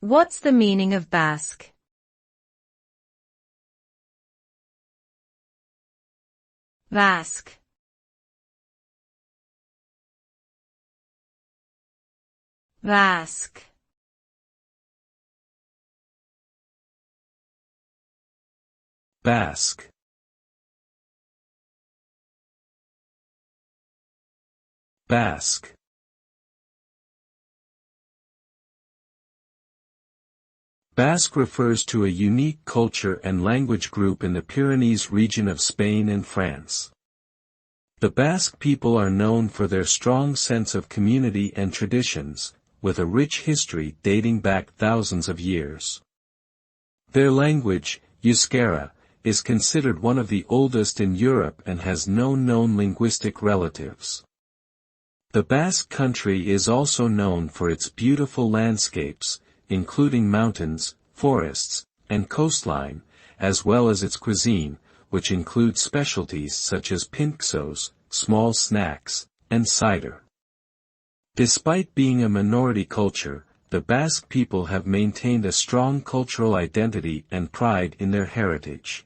What's the meaning of Basque? Basque. Basque. Basque. Basque. Basque refers to a unique culture and language group in the Pyrenees region of Spain and France. The Basque people are known for their strong sense of community and traditions, with a rich history dating back thousands of years. Their language, Euskera, is considered one of the oldest in Europe and has no known linguistic relatives. The Basque country is also known for its beautiful landscapes, including mountains, forests, and coastline, as well as its cuisine, which includes specialties such as pinxos, small snacks, and cider. Despite being a minority culture, the Basque people have maintained a strong cultural identity and pride in their heritage.